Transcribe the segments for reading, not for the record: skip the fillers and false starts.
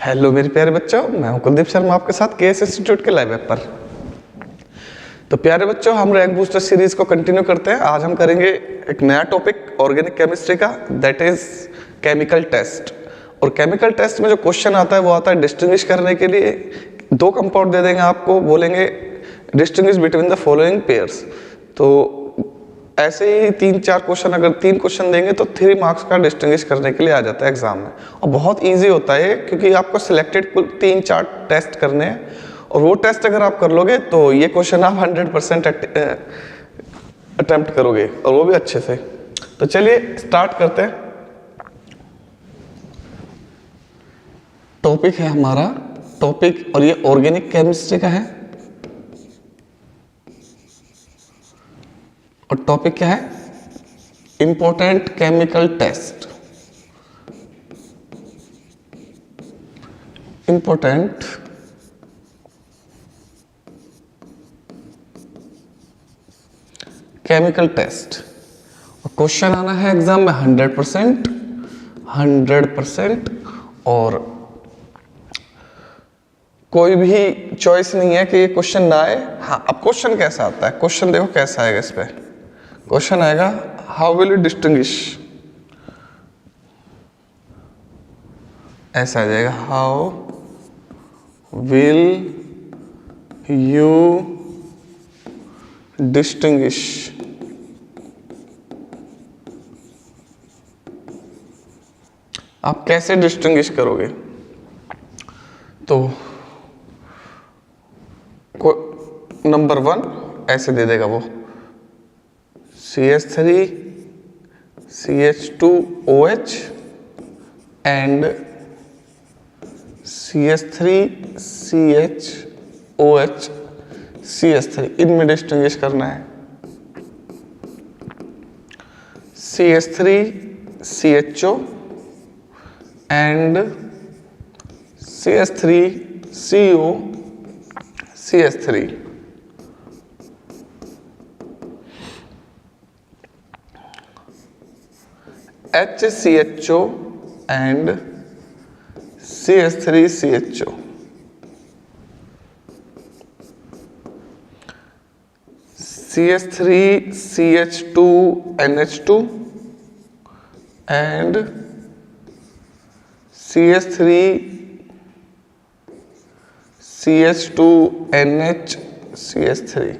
Hello मेरे प्यारे बच्चों, मैं हूं कुलदीप शर्मा आपके साथ केएस इंस्टीट्यूट के लाइव ऐप पर। तो प्यारे बच्चों, हम रैंक बूस्टर सीरीज को कंटिन्यू करते हैं। आज हम करेंगे एक नया टॉपिक ऑर्गेनिक केमिस्ट्री का, दैट इज केमिकल टेस्ट। और केमिकल टेस्ट में जो क्वेश्चन आता है वो आता है डिस्टिंग्विश करने के लिए। दो कंपाउंड दे देंगे आपको, बोलेंगे distinguish between the following pairs. तो ऐसे ही 3-4 क्वेश्चन, अगर 3 क्वेश्चन देंगे तो 3 मार्क्स का डिस्टिंग्विश करने के लिए आ जाता है एग्जाम में। और बहुत इजी होता है क्योंकि आपको सिलेक्टेड कुल 3-4 टेस्ट करने हैं, और वो टेस्ट अगर आप कर लोगे तो ये क्वेश्चन आप 100% अटेम्प्ट करोगे, और वो भी अच्छे से। तो चलिए स्टार्ट करते हैं। टॉपिक है हमारा टॉपिक, और ये ऑर्गेनिक केमिस्ट्री का है। और टॉपिक क्या है? Important chemical test. Important chemical test. और क्वेश्चन आना है एग्जाम में 100%। और कोई भी चॉइस नहीं है कि ये क्वेश्चन ना आए। हाँ, अब क्वेश्चन कैसा आता है? क्वेश्चन देखो कैसा आएगा। इस पे क्वेश्चन आएगा, हाउ विल यू डिस्टिंग्विश। ऐसा आ जाएगा, हाउ विल यू डिस्टिंग्विश। आप कैसे डिस्टिंग्विश करोगे? तो नंबर 1 ऐसे दे देगा वो, CH3 CH2OH and CH3 CHOH CH3, इनमें डिस्टिंग्विश करना है। CH3 CHO and CH3 CO CH3। HCHO and CH3CHO। CH3CH2NH2 and CH3CH2NHCH3।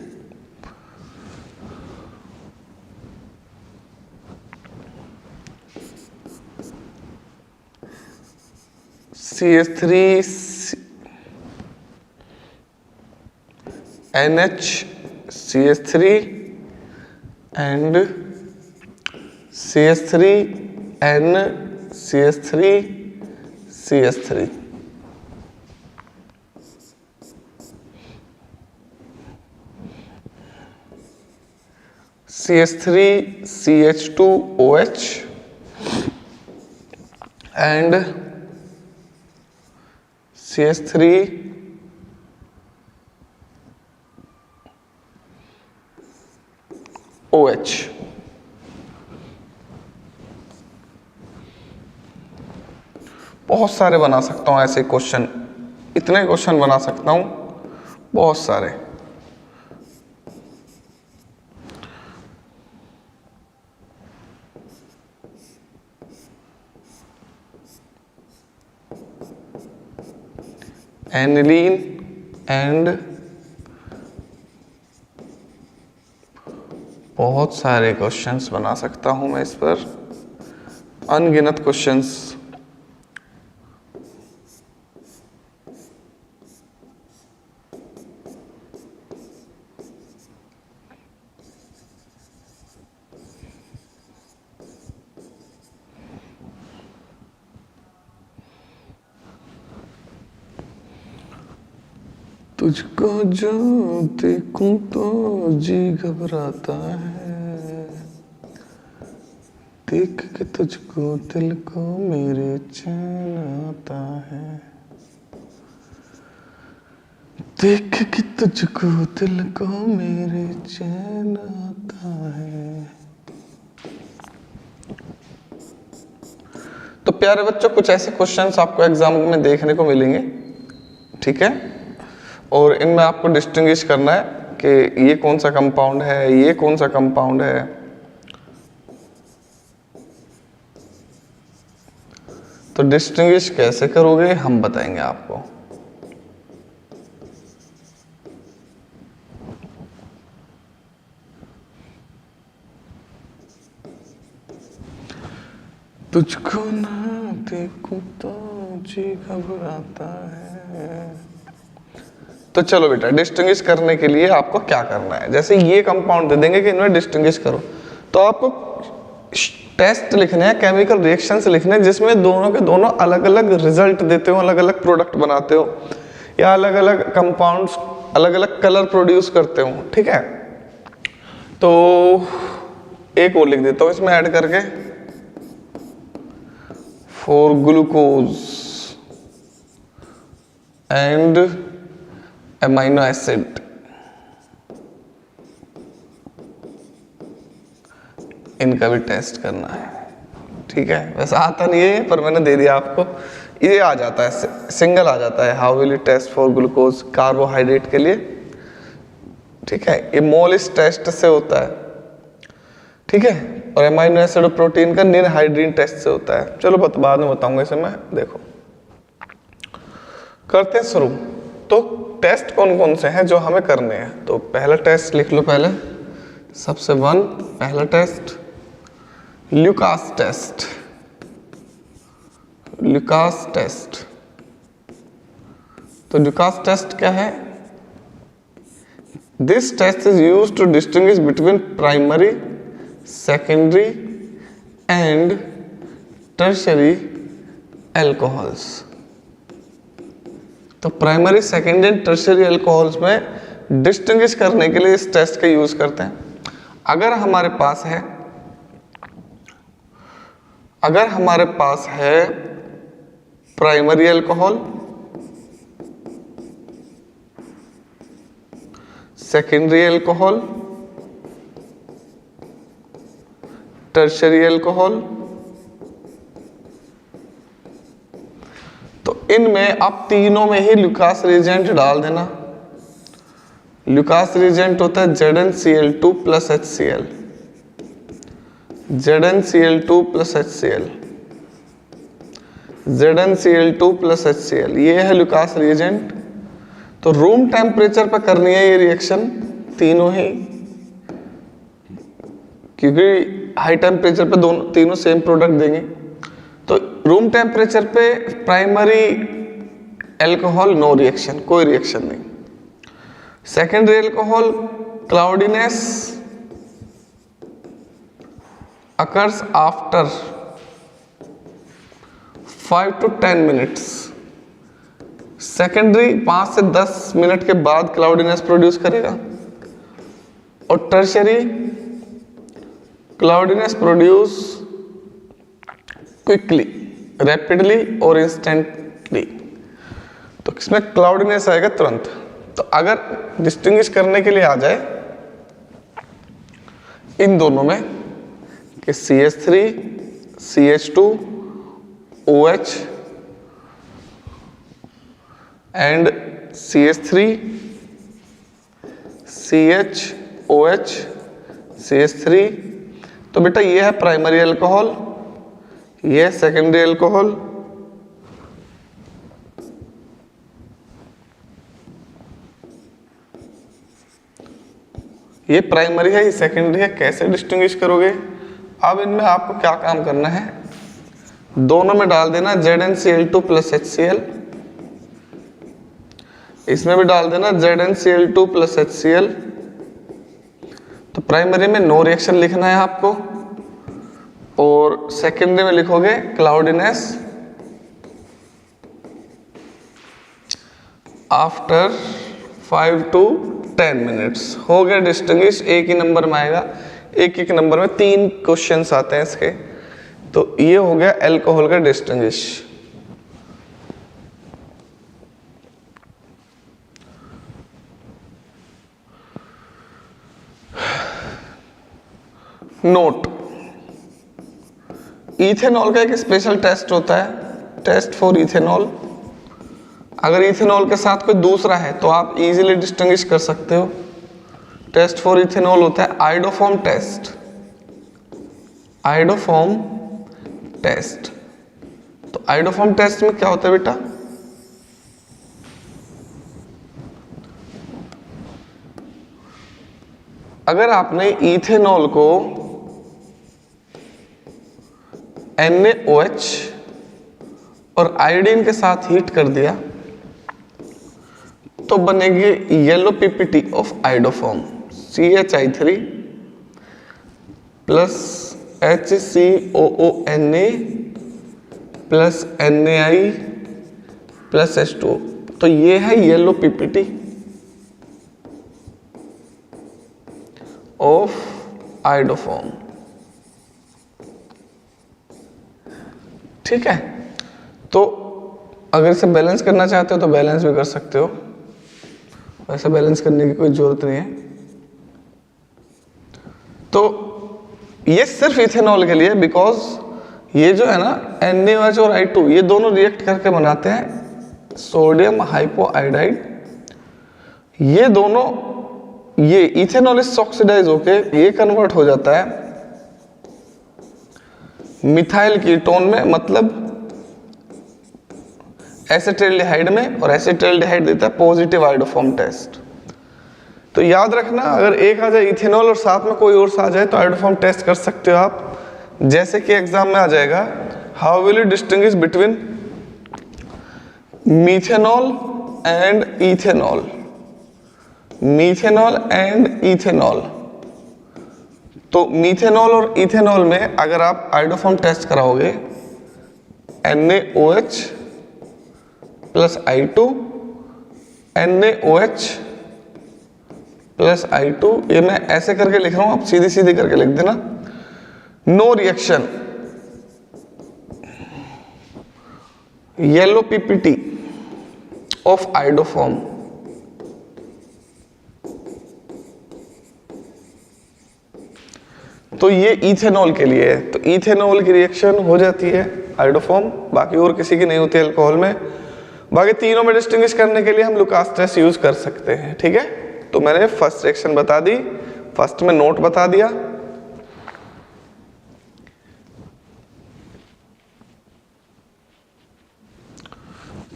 CH3NHCH3 and CH3NCH3CH3। CH3CH2OH and CH3OH। बहुत सारे बना सकता हूं ऐसे क्वेश्चन, इतने क्वेश्चन बना सकता हूं, बहुत सारे। एनिलीन एंड बहुत सारे क्वेश्चंस बना सकता हूं मैं इस पर, अनगिनत क्वेश्चंस। तुझको जो देखूं तो जी घबराता है, देख के तुझको दिल को मेरे चैन आता है, देख के तुझको दिल को मेरे चैन आता है। तो प्यारे बच्चों कुछ ऐसे क्वेश्चंस आपको एग्जाम में देखने को मिलेंगे, ठीक है, और इनमें आपको डिस्टिंग्विश करना है कि ये कौन सा कंपाउंड है, ये कौन सा कंपाउंड है। तो डिस्टिंग्विश कैसे करोगे हम बताएंगे आपको। तुझको ना देखूं तो जी घबराता है। तो चलो बेटा, डिस्टिंग्विश करने के लिए आपको क्या करना है, जैसे ये कंपाउंड दे देंगे कि इनमें डिस्टिंग्विश करो, तो आपको टेस्ट लिखने हैं, केमिकल रिएक्शंस लिखने हैं जिसमें दोनों के दोनों अलग अलग रिजल्ट देते हो, अलग अलग प्रोडक्ट बनाते हो, या अलग अलग कंपाउंड्स अलग अलग कलर प्रोड्यूस करते हो, ठीक है। तो एक और लिख देता हूं इसमें ऐड करके, for glucose and amino acid इनका भी टेस्ट करना है, ठीक है। वैसे आता नहीं है पर मैंने दे दिया आपको, ये आ जाता है, सिंगल आ जाता है, how will you test for glucose carbohydrate के लिए, ठीक है। ये मोलिस टेस्ट से होता है, ठीक है, और अमीनो एसिड और प्रोटीन का निरहाइड्रीन टेस्ट से होता है। चलो बाद में बताऊंगा इसे मैं, देखो करते हैं शुरू। तो टेस्ट कौन कौन से हैं जो हमें करने हैं, तो पहला टेस्ट लिख लो पहले, सबसे पहला test Lucas test, Lucas test. तो ल्यूकास टेस्ट क्या है? This test is used to distinguish between primary, secondary and tertiary alcohols. तो primary, secondary and tertiary alcohols में डिस्टिंग्विश करने के लिए इस टेस्ट का यूज करते हैं। अगर हमारे पास है primary alcohol, secondary alcohol, tertiary alcohol, तो इनमें आप तीनों में ही ल्यूकास रिएजेंट डाल देना। ल्यूकास रिएजेंट होता है ZnCl2 plus HCl, ZnCl2 plus HCl, ZnCl2 plus HCl, ये है ल्यूकास रिएजेंट। तो रूम टेम्परेचर पर करनी है ये रिएक्शन तीनों ही, क्योंकि हाई टेम्परेचर पे तीनों सेम प्रोडक्ट देंगे। तो रूम टेम्परेचर पे प्राइमरी अल्कोहल नो रिएक्शन, कोई रिएक्शन नहीं। Secondary alcohol cloudiness occurs after 5 to 10 minutes. Secondary 5 से 10 मिनट के बाद क्लाउडीनेस प्रोड्यूस करेगा, और tertiary cloudiness produce quickly, rapidly और इंस्टेंटली। तो इसमें क्लाउडीनेस आएगा तुरंत। तो अगर डिस्टिंग्विश करने के लिए आ जाए इन दोनों में कि CH3, CH2, OH and CH3, CH, OH, CH3, तो बेटा ये है प्राइमरी अल्कोहल, ये है सेकेंडरी अल्कोहल, ये प्राइमरी है, ये सेकेंडरी है। कैसे डिस्टिंग्विश करोगे? अब इनमें आपको क्या काम करना है, दोनों में डाल देना ZnCl2 प्लस HCl, इसमें भी डाल देना ZnCl2 प्लस HCl। तो प्राइमरी में नो रिएक्शन लिखना है आपको, और सेकेंडरी में लिखोगे क्लाउडीनेस आफ्टर 5 to 10 मिनट्स। हो गया डिस्टिंग्विश, एक ही नंबर में आएगा, एक नंबर में 3 क्वेश्चंस आते हैं इसके। तो ये हो गया अल्कोहल का डिस्टिंग्विश। नोट, इथेनॉल का एक स्पेशल टेस्ट होता है, टेस्ट फॉर इथेनॉल। अगर इथेनॉल के साथ कोई दूसरा है तो आप इजीली डिस्टिंग्विश कर सकते हो। टेस्ट फॉर इथेनॉल होता है आइडोफॉर्म टेस्ट, आइडोफॉर्म टेस्ट। तो आइडोफॉर्म टेस्ट में क्या होता है बेटा, अगर आपने इथेनॉल को NaOH और आयोडीन के साथ हीट कर दिया तो बनेगी yellow PPT of iodoform, CH3 plus HCOONA plus NaI plus H2O। तो ये है येलो PPT ऑफ आइडोफॉर्म। ठीक है, तो अगर इसे बैलेंस करना चाहते हो तो बैलेंस भी कर सकते हो, वैसे बैलेंस करने की कोई जरूरत नहीं है। तो ये सिर्फ इथेनॉल के लिए, बिकॉज ये जो है ना NaOH और I2 ये दोनों रिएक्ट करके बनाते हैं सोडियम हाइपोआइडाइड। ये दोनों, ये इथेनॉल इस ऑक्सीडाइज होके ये कन्वर्ट हो जाता है मिथाइल कीटोन में, मतलब एसिटाल्डिहाइड में, और एसिटाल्डिहाइड देता है पॉजिटिव आइडोफॉर्म टेस्ट। तो याद रखना, अगर एक आ जाए इथेनॉल और साथ में कोई और सा आ जाए तो आइडोफॉर्म टेस्ट कर सकते हो आप। जैसे कि एग्जाम में आ जाएगा, how will you distinguish between methanol and ethanol, methanol and ethanol. तो मीथेनॉल और इथेनॉल में अगर आप आइडोफॉर्म टेस्ट कराओगे NaOH plus I2, NaOH plus I2, ये मैं ऐसे करके लिख रहा हूं, आप सीधी सीधी करके लिख देना। No reaction, yellow PPT of iodoform. तो ये इथेनॉल के लिए है। तो इथेनॉल की रिएक्शन हो जाती है आइडोफॉर्म, बाकी और किसी की नहीं होती है अल्कोहल में। बाकी तीनों में डिस्टिंग्विश करने के लिए हम लुकास टेस्ट यूज कर सकते हैं। ठीक है, तो मैंने फर्स्ट रिएक्शन बता दी, फर्स्ट में नोट बता दिया।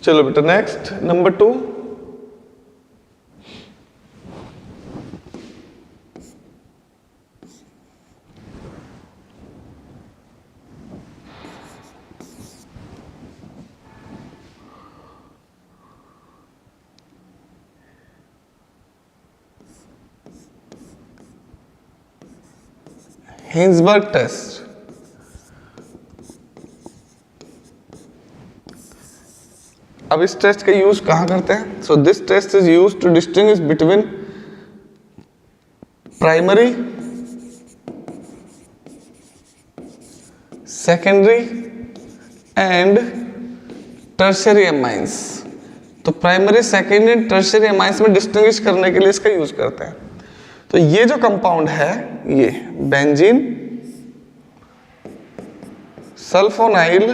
चलो बेटा नेक्स्ट, नंबर 2। Hinsberg test. अब इस टेस्ट का यूज कहां करते हैं? So this test is used to distinguish between primary, secondary and tertiary amines. तो primary, secondary and tertiary amines में डिस्टिंग्विश करने के लिए इसका यूज करते हैं। तो ये जो कंपाउंड है, ये बेंजीन सल्फोनाइल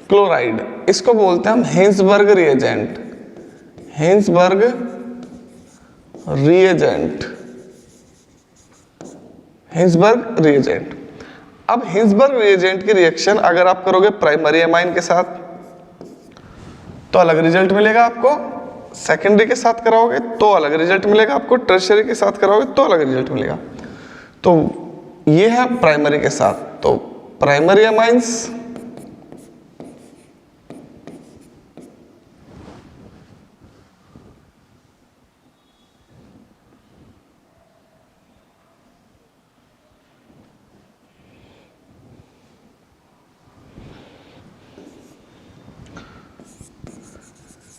क्लोराइड, इसको बोलते हैं हम Hinsberg reagent, Hinsberg reagent, Hinsberg reagent. अब हिंसबर्ग रिएजेंट की रिएक्शन अगर आप करोगे प्राइमरी एमाइन के साथ तो अलग रिजल्ट मिलेगा आपको, सेकेंडरी के साथ कराओगे तो अलग रिजल्ट मिलेगा आपको, टर्शियरी के साथ कराओगे तो अलग रिजल्ट मिलेगा। तो ये है प्राइमरी के साथ, तो primary amines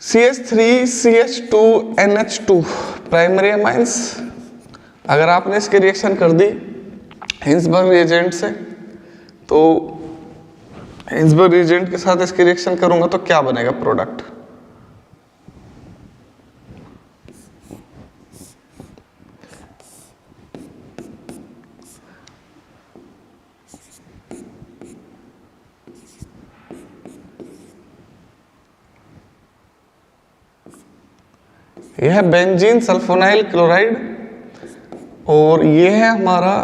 CH3CH2NH2 primary amines. अगर आपने इसकी रिएक्शन कर दी हिंसबर्ग रिएजेंट से, तो हिंसबर्ग रिएजेंट के साथ इसकी रिएक्शन करूंगा तो क्या बनेगा प्रोडक्ट? यह है बेंजीन सल्फोनाइल क्लोराइड और ये है हमारा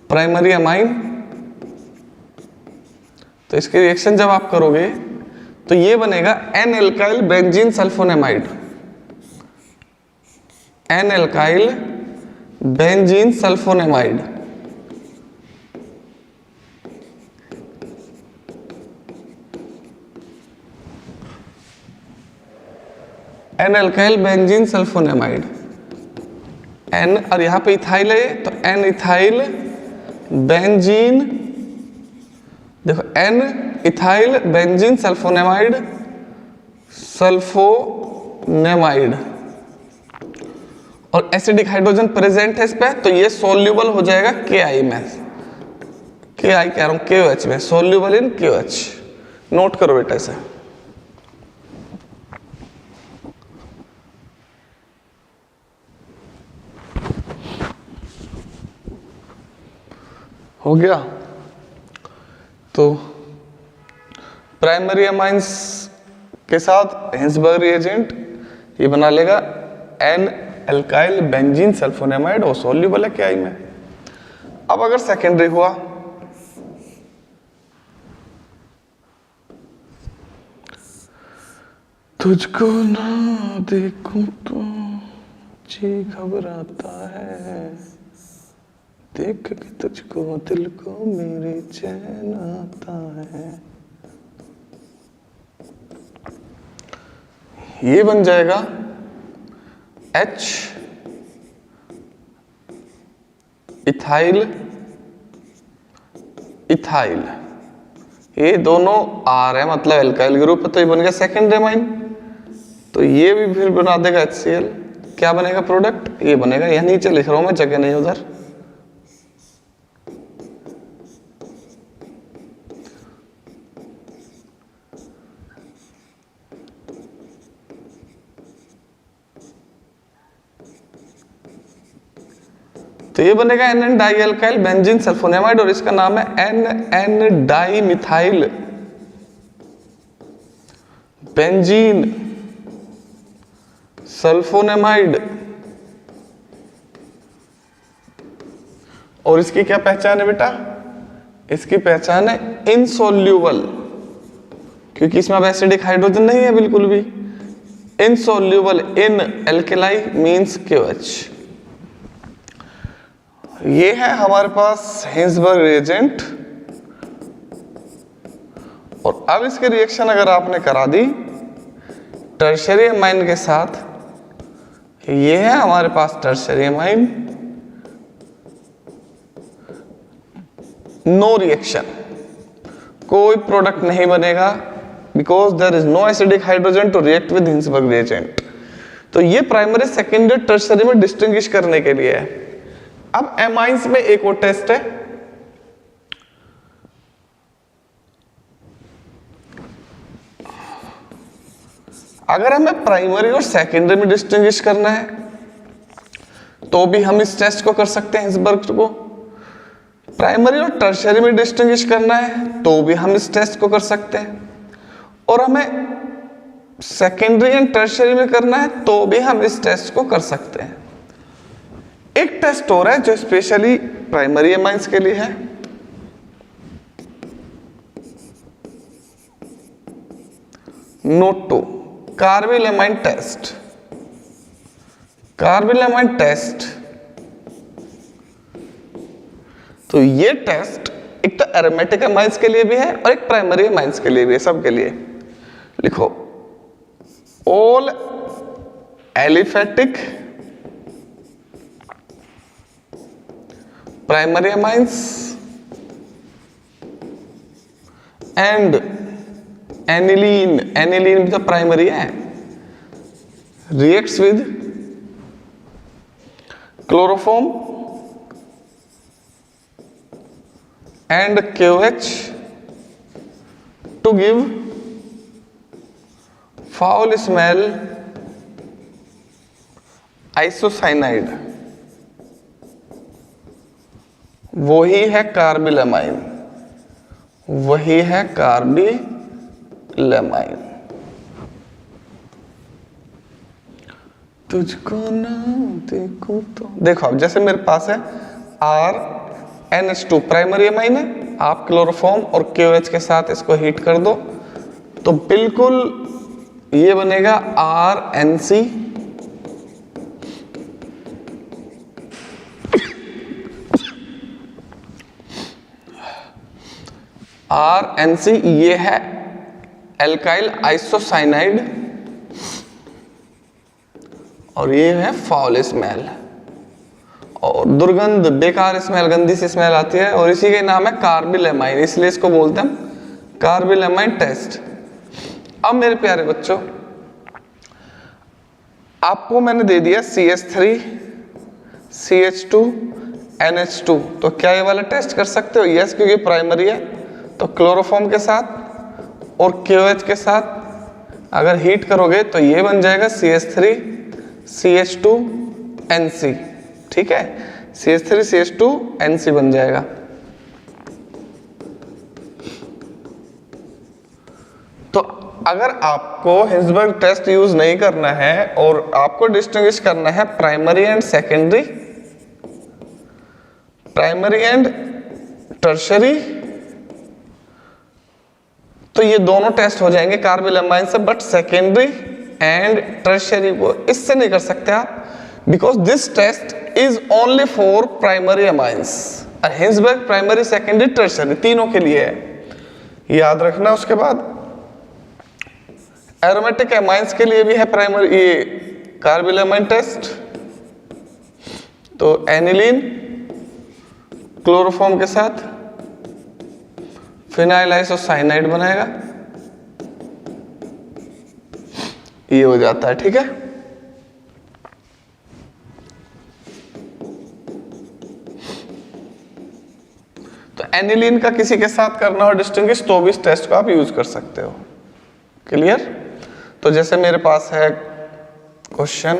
प्राइमरी अमाइन। तो इसकी रिएक्शन जब आप करोगे तो ये बनेगा N alkyl benzene sulfonamide, N alkyl benzene sulfonamide. N alkyl benzene sulfonamide, N और यहां पे इथाइल है तो एन इथाइल बेंजीन, देखो N ethyl benzene sulfonamide, sulfonamide और एसिडिक हाइड्रोजन प्रेजेंट है इस पे, तो ये सोल्यूबल हो जाएगा KI में, KI कह रहा हूं KOH में, सोल्यूबल इन KOH। नोट करो बेटा इसे। हो गया। तो प्राइमरी अमाइंस के साथ हिंसबर्ग रिएजेंट ये बना लेगा एन एल्काइल बेंजीन सल्फोनेमाइड और सोल्यूबल है KI में। अब अगर सेकेंडरी हुआ तुझको ना देखूं तो जी घबराता है, देख के तुझको दिल को मेरे चैन आता है। ये बन जाएगा H इथाइल इथाइल, ये दोनों R है मतलब एल्काइल ग्रुप है, तो ये बन गया सेकेंडरी अमाइन। तो ये भी फिर बना देगा HCl। क्या बनेगा प्रोडक्ट? ये बनेगा, यह नीचे लिख रहा हूं मैं, जगह नहीं उधर। तो ये बनेगा N di alkyl benzene sulfonamide और इसका नाम है N di methyl benzene sulfonamide. और इसकी क्या पहचान है बेटा? इसकी पहचान है इनसोल्यूबल, क्योंकि इसमें अब एसिडिक हाइड्रोजन नहीं है बिल्कुल भी। Insoluble in alkali means KOH। ये है हमारे पास हिंसबर्ग रिएजेंट। और अब इसके रिएक्शन अगर आपने करा दी टर्शियरी अमाइन के साथ, ये है हमारे पास टर्शियरी अमाइन, नो रिएक्शन, कोई प्रोडक्ट नहीं बनेगा, because there is no acidic hydrogen to react with Hinsberg reagent. तो ये प्राइमरी सेकेंडरी टर्शियरी में डिस्टिंग्विश करने के लिए है। अब एमाइंस में एक और टेस्ट है, अगर हमें प्राइमरी और सेकेंडरी में डिस्टिंग्विश करना है तो भी हम इस टेस्ट को कर सकते हैं हिंसबर्ग को। प्राइमरी और टर्शियरी में डिस्टिंग्विश करना है तो भी हम इस टेस्ट को कर सकते हैं, और हमें सेकेंडरी एंड टर्शियरी में करना है तो भी हम इस टेस्ट को कर सकते हैं। एक टेस्ट और है जो स्पेशली प्राइमरी एमाइंस के लिए है, note 2 carbylamine test. Carbylamine test, तो ये टेस्ट एक तो एरोमेटिक एमाइंस के लिए भी है और एक प्राइमरी एमाइंस के लिए भी है, सबके लिए। लिखो all aliphatic primary amines and aniline, aniline भी तो प्राइमरी है, reacts with chloroform and KOH to give foul smell isocyanide. वही है कार्बिल एमाइन, वही है कार्बिल एमाइन। तुझको ना देखूं तो देखो, अब जैसे मेरे पास है RNH2 प्राइमरी एमाइन है, आप क्लोरोफॉर्म और KOH के साथ इसको हीट कर दो तो बिल्कुल ये बनेगा RNC ये है एल्काइल आइसोसाइनाइड और ये है फाउल स्मेल और दुर्गंध, बेकार स्मेल, गंदी सी स्मेल आती है और इसी के नाम है कार्बिलएमाइन, इसलिए इसको बोलते हैं कार्बिलएमाइन टेस्ट। अब मेरे प्यारे बच्चों, आपको मैंने दे दिया CH3 CH2 NH2, तो क्या ये वाला टेस्ट कर सकते हो? यस, क्योंकि प्राइमरी है तो क्लोरोफॉर्म के साथ और KOH के साथ अगर हीट करोगे तो ये बन जाएगा CH3 CH2 NC, ठीक है, CH3 CH2 NC बन जाएगा। तो अगर आपको हिंसबर्ग टेस्ट यूज नहीं करना है और आपको डिस्टिंग्विश करना है primary and secondary, primary and tertiary, तो ये दोनों टेस्ट हो जाएंगे कार्बिलएमाइन से, बट सेकेंडरी एंड टर्शरी वो इससे नहीं कर सकते आप, because this test is only for primary amines. Hinsberg primary secondary tertiary तीनों के लिए है, याद रखना। उसके बाद एरोमेटिक एमाइंस के लिए भी है प्राइमरी ये कार्बिलएमाइन टेस्ट, तो एनिलीन क्लोरोफॉर्म के साथ फिनाइल आइसोसाइनाइड बनाएगा, ये हो जाता है, ठीक है। तो एनिलीन का किसी के साथ करना हो डिस्टिंग्विश तो भी इस टेस्ट को आप यूज कर सकते हो, क्लियर। तो जैसे मेरे पास है क्वेश्चन,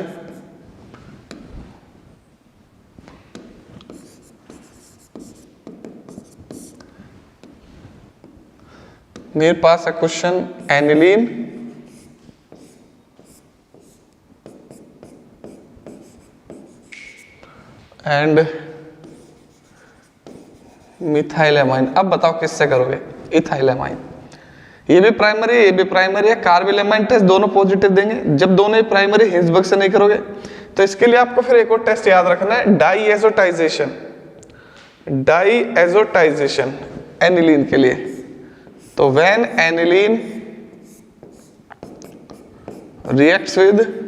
मेरे पास है क्वेश्चन एनिलीन एंड मिथाइलएमाइन। अब बताओ किससे करोगे? इथाइलएमाइन। ये भी प्राइमरी है, ये भी प्राइमरी है, कार्बिलएमाइन टेस्ट दोनों पॉजिटिव देंगे। जब दोनों ही प्राइमरी, हिंसबर्ग से नहीं करोगे तो इसके लिए आपको फिर एक और टेस्ट याद रखना है, डाईएजोटाइजेशन। डाईएजोटाइजेशन एनिलीन के लिए, तो when aniline reacts with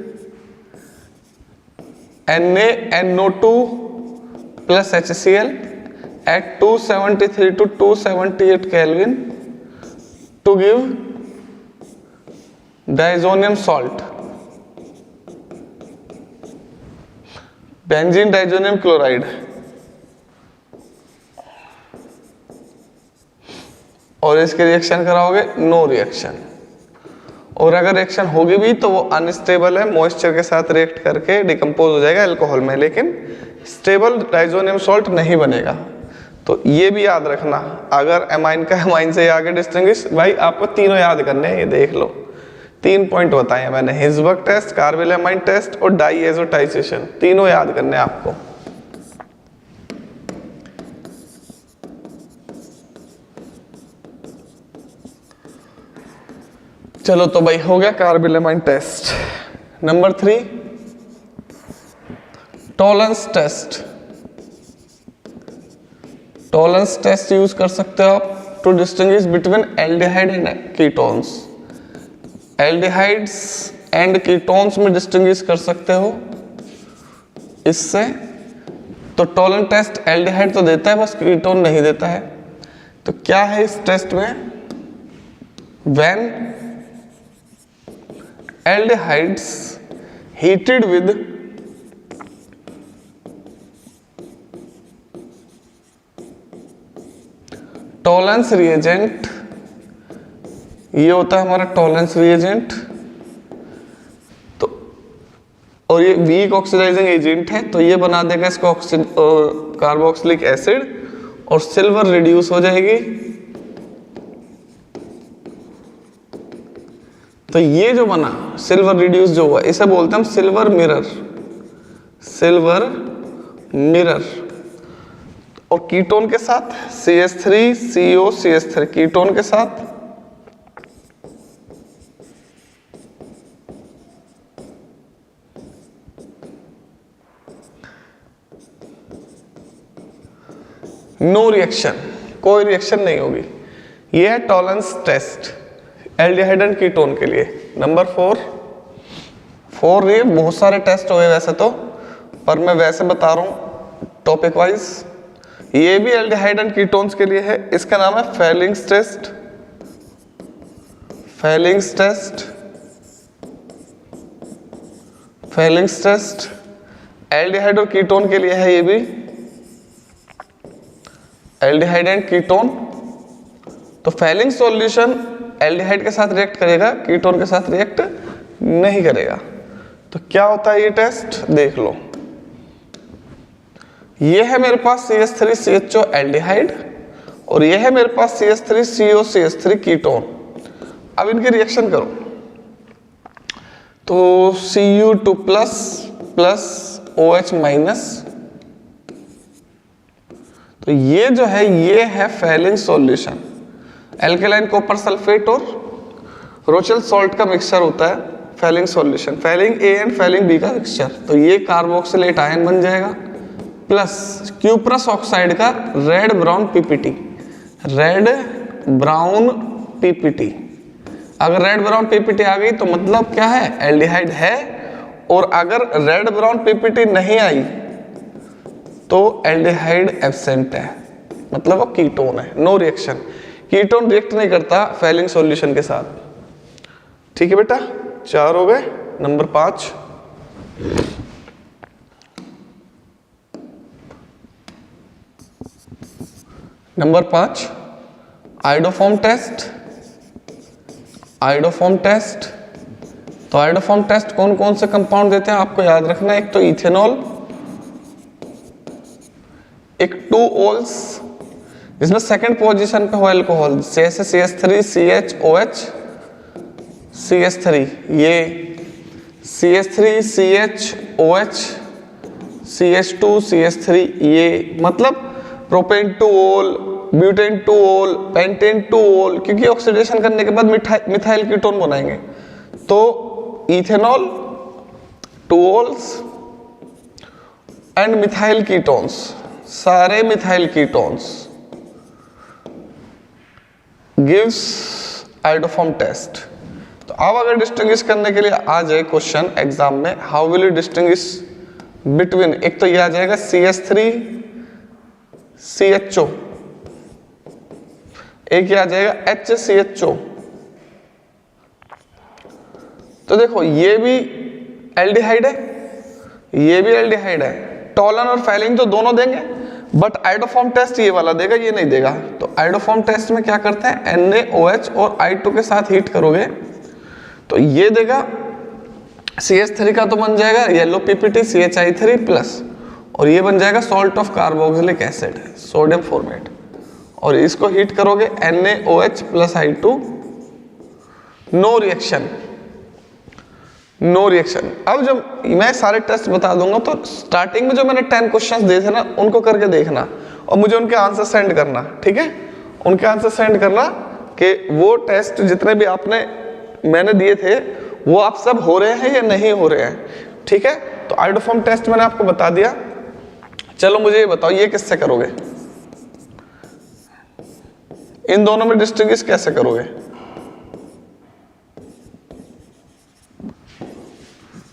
NaNO2 plus HCl at 273 to 278 Kelvin to give diazonium salt, benzene diazonium chloride, और इसके रिएक्शन कराओगे, नो रिएक्शन। और अगर रिएक्शन होगी भी तो वो अनस्टेबल है, मॉइस्चर के साथ रिएक्ट करके डिकम्पोज हो जाएगा अल्कोहल में, लेकिन स्टेबल डाइजोनियम सॉल्ट नहीं बनेगा। तो ये भी याद रखना, अगर एमाइन का एमाइन से आगे डिस्टिंग्विश, भाई आपको तीनों याद करने हैं, ये देख लो 3 पॉइंट बताए मैंने, हिंसबर्ग टेस्ट, कार्बिलएमाइन टेस्ट और डाईएजोटाइजेशन, तीनों याद करने हैं आपको। चलो तो भाई हो गया carbylamine test. Number 3 Tollens test. Tollens test use कर सकते हो आप to distinguish between aldehyde and ketones. Aldehydes and ketones में डिस्टिंग्विश कर सकते हो इससे। तो टॉलरेंस टेस्ट एल्डिहाइड तो देता है, बस कीटोन नहीं देता है। तो क्या है इस टेस्ट में? When aldehydes heated with tolerance reagent, ये होता है हमारा टॉलरेंस रिएजेंट, तो और ये वीक ऑक्सीडाइजिंग एजेंट है, तो ये बना देगा इसको कार्बोक्सिलिक एसिड और सिल्वर रिड्यूस हो जाएगी। तो ये जो बना सिल्वर रिड्यूस जो हुआ इसे बोलते हैं हम सिल्वर मिरर, सिल्वर मिरर। और कीटोन के साथ CH3 CO CH3 कीटोन के साथ नो रिएक्शन, कोई रिएक्शन नहीं होगी। ये है Tollens test aldehyde and ketone के लिए। नंबर 4 ये बहुत सारे टेस्ट हुए वैसे तो, पर मैं वैसे बता रहा हूं टॉपिक वाइज। ये भी एल्डिहाइड एंड कीटोन्स के लिए है, इसका नाम है Fehling's test, Fehling's test, Fehling's test. Aldehyde और कीटोन के लिए है ये भी, एल्डिहाइड एंड कीटोन। तो फेलिंग सॉल्यूशन एल्डिहाइड के साथ रिएक्ट करेगा, कीटोन के साथ रिएक्ट नहीं करेगा। तो क्या होता है ये टेस्ट देख लो। ये है मेरे पास CH3 CHO एल्डिहाइड और ये है मेरे पास CH3 CO CH3 कीटोन। अब इनकी रिएक्शन करो तो Cu2 प्लस OH माइनस। तो ये जो है ये है Fehling solution, alkaline copper sulphate और रोचेल सॉल्ट का मिक्सचर होता है Fehling solution, Fehling A and Fehling B का मिक्सचर। तो ये कार्बोक्सिलेट आयन बन जाएगा प्लस क्यूप्रस ऑक्साइड का red brown PPT, red brown PPT। अगर रेड ब्राउन PPT आ गई तो मतलब क्या है एल्डिहाइड है, और अगर रेड ब्राउन PPT नहीं आई तो एल्डिहाइड एब्सेंट है, मतलब वो कीटोन है, नो रिएक्शन। कीटोन रिएक्ट नहीं करता फेलिंग सॉल्यूशन के साथ। ठीक है बेटा, 4 हो गए। Number 5 iodoform test, iodoform test. तो आइडोफॉर्म टेस्ट कौन कौन से कंपाउंड देते हैं आपको याद रखना है। एक तो इथेनॉल, एक 2 ओल्स जिसमें सेकंड पोजीशन पे हो अल्कोहल, जैसे CH3 CHOH CH3, ये CH3 CHOH CH2 CH3, ये मतलब प्रोपेन 2 ओल, ब्यूटेन 2 ओल, पेंटेन 2 ओल, क्योंकि ऑक्सीडेशन करने के बाद मिथाइल कीटोन बनाएंगे। तो ethanol 2 ols and methyl ketones, सारे methyl ketones gives iodoform test. तो अब अगर डिस्टिंग्विश करने के लिए आ जाए क्वेश्चन एग्जाम में, how will you distinguish between, एक तो ये आ जाएगा CH3 CHO, एक ये आ जाएगा HCHO। तो देखो ये भी एल्डिहाइड है, ये भी एल्डिहाइड है। टॉलन और फेलिंग तो दोनों देंगे, बट आइडोफॉर्म टेस्ट ये वाला देगा, ये नहीं देगा। तो आइडोफॉर्म टेस्ट में क्या करते हैं, NaOH और I2 के साथ हीट करोगे तो ये देगा CH3 का तो बन जाएगा येलो PPT CHI3 प्लस, और ये बन जाएगा salt of carboxylic acid, sodium formate. और इसको हीट करोगे NaOH plus I2, no reaction, no reaction. अब जब मैं सारे टेस्ट बता दूंगा तो स्टार्टिंग में जो मैंने 10 क्वेश्चंस दिए थे ना, उनको करके देखना और मुझे उनके आंसर सेंड करना। ठीक है, उनके आंसर सेंड करना कि वो टेस्ट जितने भी आपने मैंने दिए थे वो आप सब हो रहे हैं या नहीं हो रहे हैं। ठीक है, तो आइडोफॉर्म टेस्ट मैंने आपको बता दिया। चलो मुझे ये बताओ ये किससे करोगे, इन दोनों में डिस्टिंग्विश कैसे करोगे।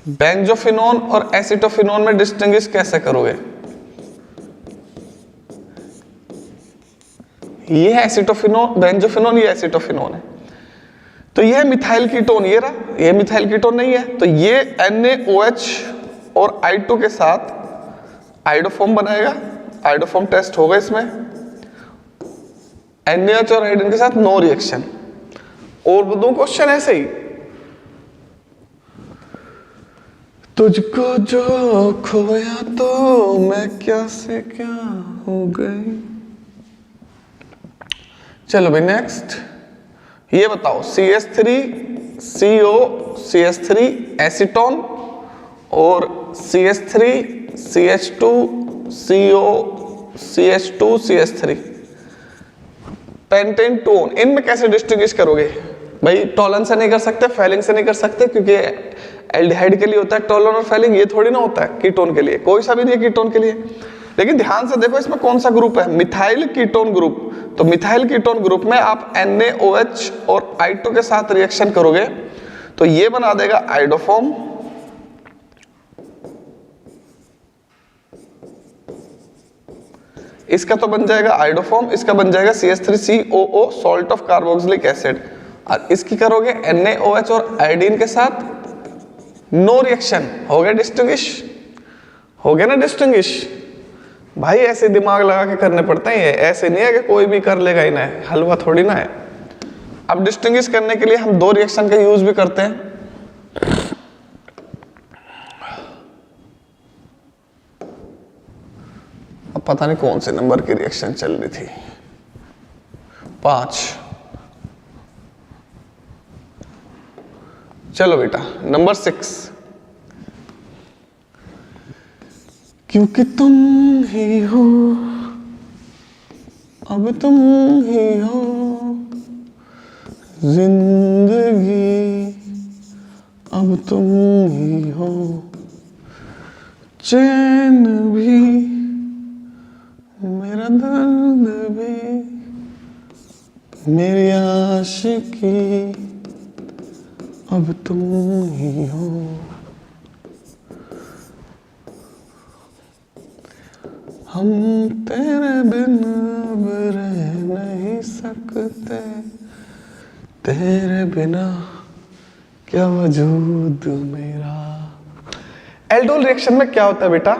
बेंजोफिनोन और एसिटोफिनोन में डिस्टिंग्विश कैसे करोगे। ये है एसिटोफिनोन, बेंजोफिनोन, ये एसिटोफिनोन है। तो ये है मिथाइल कीटोन, ये रहा, ये मिथाइल कीटोन नहीं है। तो ये NaOH और I2 के साथ आइडोफॉर्म बनाएगा, आइडोफॉर्म टेस्ट होगा इसमें। NaOH और आयोडीन के साथ नो रिएक्शन। और दो क्वेश्चन ऐसे ही, तुझको जो खोया तो मैं क्या से क्या हो गई। चलो भाई नेक्स्ट, ये बताओ CH3 COCH3 एसीटोन और CH3 CH2 COCH2 CH3 pentane tone. इनमें कैसे डिस्टिंग्विश करोगे भाई? टॉलन से नहीं कर सकते, फेलिंग से नहीं कर सकते, क्योंकि एल्डिहाइड के लिए होता है टॉलन और फेलिंग, ये थोड़ी ना होता है कीटोन के लिए, कोई सा भी नहीं है कीटोन के लिए। लेकिन ध्यान से देखो इसमें कौन सा ग्रुप है, मिथाइल कीटोन ग्रुप। तो मिथाइल कीटोन ग्रुप में आप NaOH और I2 के साथ रिएक्शन करोगे तो ये बना देगा आइडोफॉर्म, इसका तो बन जाएगा आइडोफॉर्म, इसका बन जाएगा CH3COO salt of carboxylic acid. और इसकी करोगे NaOH और आयोडीन के साथ, नो रिएक्शन, हो गया डिस्टिंग्विश, हो गया ना डिस्टिंग्विश। भाई ऐसे दिमाग लगा के करने पड़ते हैं, ये ऐसे नहीं है कि कोई भी कर लेगा ही ना, हलवा थोड़ी ना है। अब डिस्टिंग्विश करने के लिए हम दो रिएक्शन का यूज भी करते हैं। अब पता नहीं कौन से नंबर की रिएक्शन चल रही थी, 5। चलो बेटा नंबर 6। क्योंकि तुम ही हो, अब तुम ही हो जिंदगी, अब तुम ही हो चैन भी, मेरा दर्द भी, मेरी आशिकी, अब तुम ही हो। हम तेरे बिना अब रह नहीं सकते, तेरे बिना क्या वजूद मेरा। एल्डोल रिएक्शन में क्या होता है बेटा,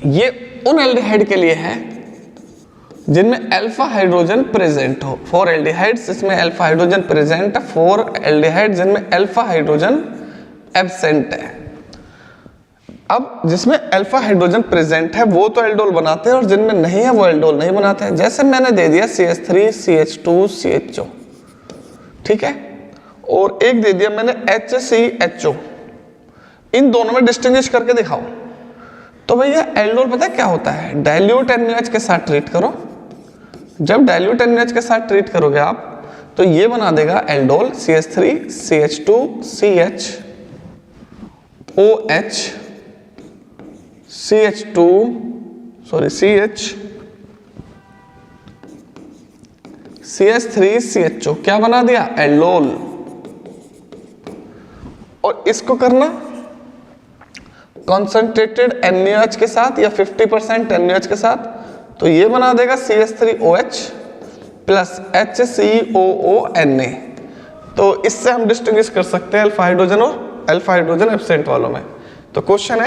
ये उन एल्डिहाइड के लिए है जिनमें अल्फा हाइड्रोजन प्रेजेंट हो। 4 एल्डिहाइड्स इसमें अल्फा हाइड्रोजन प्रेजेंट है, 4 एल्डिहाइड जिनमें अल्फा हाइड्रोजन एब्सेंट है। अब जिसमें अल्फा हाइड्रोजन प्रेजेंट है वो तो एल्डोल बनाते हैं, और जिनमें नहीं है वो एल्डोल नहीं बनाते हैं। जैसे मैंने दे दिया CH3 CH2 CHO, ठीक है, और एक दे दिया मैंने HCHO, इन दोनों में डिस्टिंग्विश करके दिखाओ। तो भैया एल्डोल पता है क्या होता है, डाइल्यूट NaOH के साथ ट्रीट करो। जब डाइल्यूट NaOH के साथ ट्रीट करोगे आप तो ये बना देगा aldol CH3 CH2 CH CH2 CH3 CHO, क्या बना दिया एल्डोल। और इसको करना कॉन्सेंट्रेटेड NaOH के साथ या 50% NaOH के साथ, तो ये बना देगा CH3OH प्लस HCOO Na। तो इससे हम डिस्टिंग्विश कर सकते हैं अल्फा हाइड्रोजन और अल्फा हाइड्रोजन एब्सेंट वालों में। तो क्वेश्चन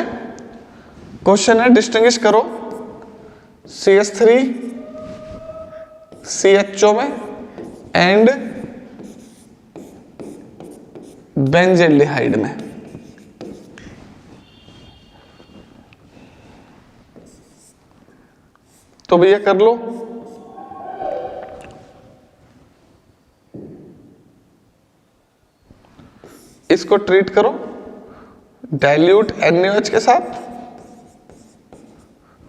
है डिस्टिंग्विश करो CH3 CHO में एंड बेंजेल्डिहाइड में। तो भैया कर लो। इसको ट्रीट करो डाइल्यूट NaOH के साथ,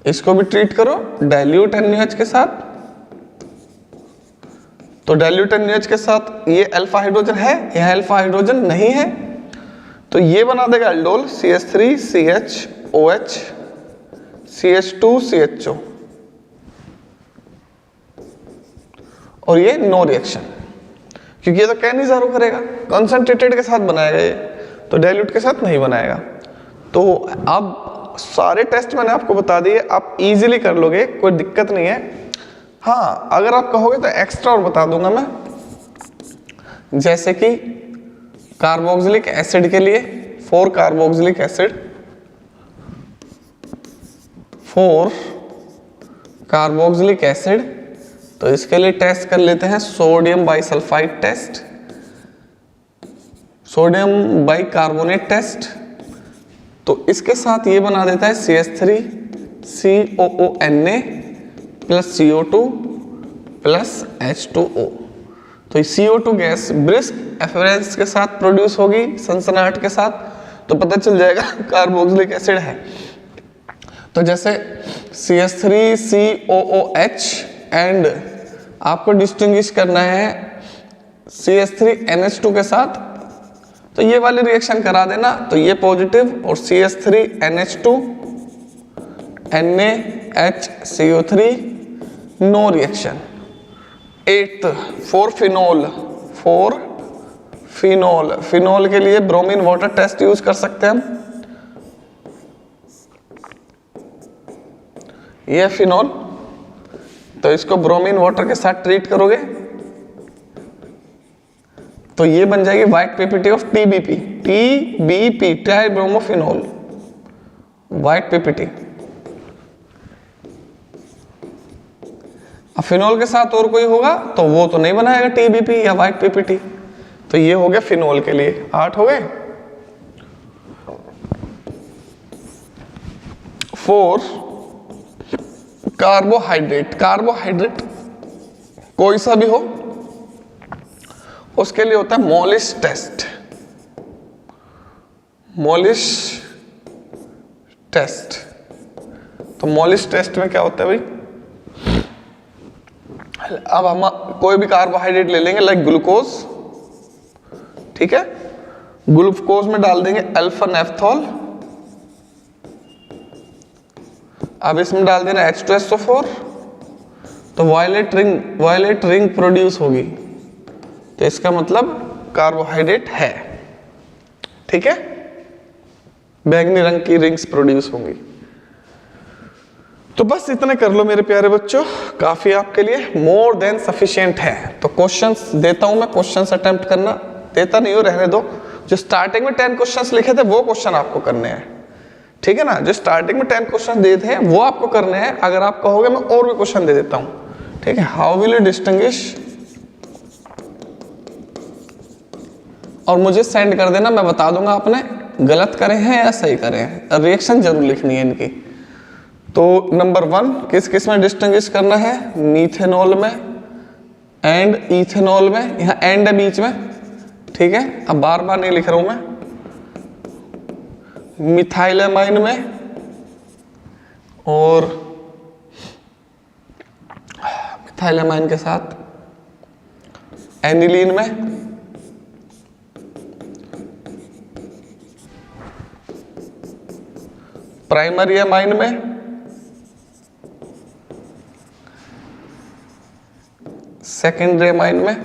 इसको भी ट्रीट करो डाइल्यूट NaOH के साथ। तो डाइल्यूट NaOH के साथ ये अल्फा हाइड्रोजन है, यह अल्फा हाइड्रोजन नहीं है, तो ये बना देगा aldol CH3 CHOH CH2 CHO, और ये नो रिएक्शन, क्योंकि ये तो कैनिजारो करेगा, कंसंट्रेटेड के साथ बनाएगा ये, तो डाइल्यूट के साथ नहीं बनाएगा। तो अब सारे टेस्ट मैंने आपको बता दिए, आप इजीली कर लोगे, कोई दिक्कत नहीं है। हाँ अगर आप कहोगे तो एक्स्ट्रा और बता दूंगा मैं, जैसे कि कार्बोक्सिलिक एसिड के लिए 4 कार्बोक्सिलिक एसिड, 4 कार्बोक्सिलिक एसिड, तो इसके लिए टेस्ट कर लेते हैं sodium bisulphite test, sodium bicarbonate test. तो इसके साथ ये बना देता है CH3 COONA plus CO2 plus H2O। तो CO2 गैस ब्रिस्क एफरेंस के साथ प्रोड्यूस होगी, सनसनाहट के साथ, तो पता चल जाएगा कार्बोक्सिलिक एसिड है। तो जैसे CH3COOH एंड आपको डिस्टिंग्विश करना है CH3NH2 के साथ, तो ये वाली रिएक्शन करा देना, तो ये पॉजिटिव और CH3NH2 NaHCO3 no reaction. 8th for phenol, phenol के लिए ब्रोमीन वाटर टेस्ट यूज कर सकते हैं हम। ये फिनोल, तो इसको ब्रोमीन वाटर के साथ ट्रीट करोगे तो ये बन जाएगी white PPT of TBP tribromophenol, white PPT. अब फिनोल के साथ और कोई होगा तो वो तो नहीं बनाएगा TBP या व्हाइट पीपीटी, तो ये हो गया फिनोल के लिए। 8 हो गए। 4 कार्बोहाइड्रेट, कार्बोहाइड्रेट कोई सा भी हो उसके लिए होता है मोलिस टेस्ट। मोलिस टेस्ट, तो मोलिस टेस्ट में क्या होता है भाई, अब हम कोई भी कार्बोहाइड्रेट ले लेंगे लाइक ग्लूकोज, ठीक है, ग्लूकोज में डाल देंगे अल्फा नेफ्थॉल, अब इसमें डाल देना H2SO4, तो वायलेट रिंग प्रोड्यूस होगी, तो इसका मतलब कार्बोहाइड्रेट है, ठीक है, बैंगनी रंग की रिंग्स प्रोड्यूस होंगी। तो बस इतने कर लो मेरे प्यारे बच्चों, काफी आपके लिए, मोर देन सफिशिएंट है। तो क्वेश्चंस देता हूं मैं, क्वेश्चंस अटेम्प्ट करना, देता नहीं हो रहने दो। जो स्टार्टिंग में 10 क्वेश्चंस लिखे थे वो क्वेश्चन आपको करने हैं, ठीक है ना, जो स्टार्टिंग में 10 क्वेश्चन दिए थे वो आपको करने हैं। अगर आप कहोगे मैं और भी क्वेश्चन दे देता हूं, ठीक है। हाउ विल यू डिस्टिंग्विश, और मुझे सेंड कर देना, मैं बता दूंगा आपने गलत करे हैं या सही करे हैं, रिएक्शन जरूर लिखनी है इनकी। तो नंबर 1 किस किस में डिस्टिंग्विश करना है, मीथेनॉल में एंड इथेनॉल में, यहाँ एंड है बीच में, ठीक है, अब बार बार नहीं लिख रहा हूं मैं। मिथाइलेमाइन में और मिथाइलेमाइन के साथ एनिलीन में, प्राइमरी एमाइन में, सेकेंडरी एमाइन में।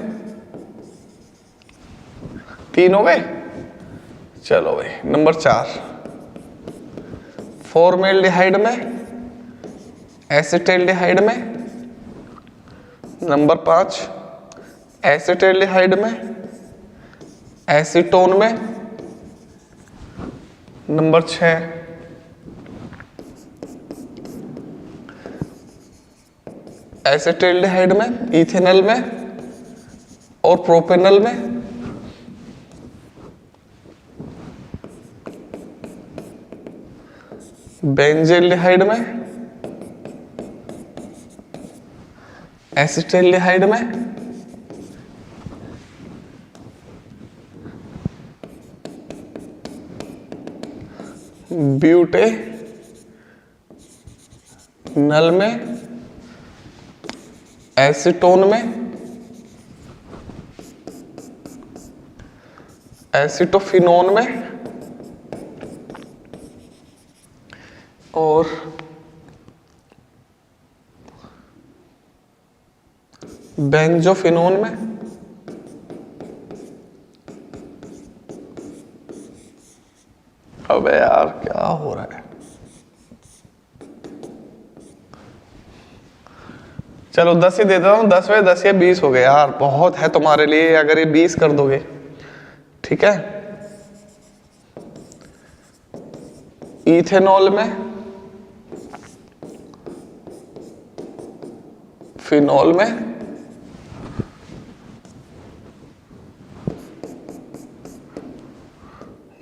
3 हो गए। चलो भाई नंबर 4 फॉर्मेल्डिहाइड में, एसिटाल्डिहाइड में। नंबर 5 एसिटाल्डिहाइड में, एसीटोन में। नंबर 6 एसिटाल्डिहाइड में, इथेनॉल में और प्रोपेनॉल में। बेंजील्डिहाइड में, एसिटाल्डिहाइड में, ब्यूटेनॉल में, एसीटोन में, एसिटोफिनोन में और बेंजोफिनोन में। अबे यार क्या हो रहा है। चलो 10 ही देता हूँ, 10 में 10 या 20 हो गए यार, बहुत है तुम्हारे लिए अगर ये 20 कर दोगे, ठीक है। इथेनॉल में, फिनॉल में,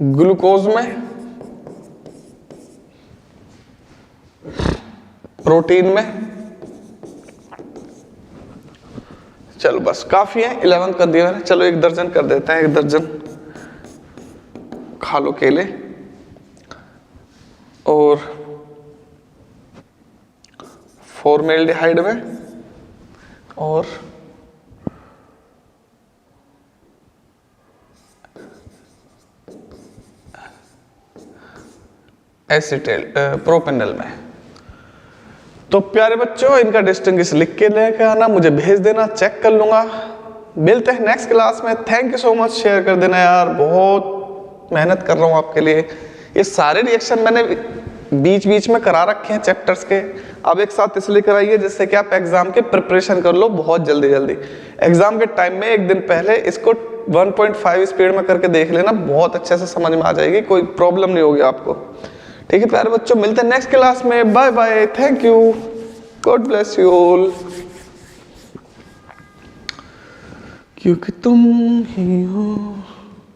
ग्लूकोज में, प्रोटीन में। चलो बस काफी है, 11 कर दिया मैंने। चलो 1 दर्जन कर देते हैं, 1 दर्जन खा लो केले। और फॉर्मेल्डिहाइड में और एसिटेल प्रोपेनल में। तो प्यारे बच्चों इनका डिस्टिंग्विश लिख के लेकर आना, मुझे भेज देना, चेक कर लूंगा। मिलते हैं नेक्स्ट क्लास में। Thank you so much, share कर देना यार, बहुत मेहनत कर रहा हूँ आपके लिए। ये सारे रिएक्शन मैंने बीच बीच में करा रखे हैं चैप्टर्स के, अब एक साथ इसलिए कराइए जिससे कि आप एग्जाम के प्रिपरेशन कर लो बहुत जल्दी जल्दी। एग्जाम के टाइम में 1 दिन पहले इसको 1.5 स्पीड में करके देख लेना, बहुत अच्छे से समझ में आ जाएगी, कोई प्रॉब्लम नहीं होगी आपको। ठीक है प्यारे बच्चों, मिलते हैं नेक्स्ट क्लास में। Bye bye, thank you, god bless you all. क्योंकि तुम ही हो।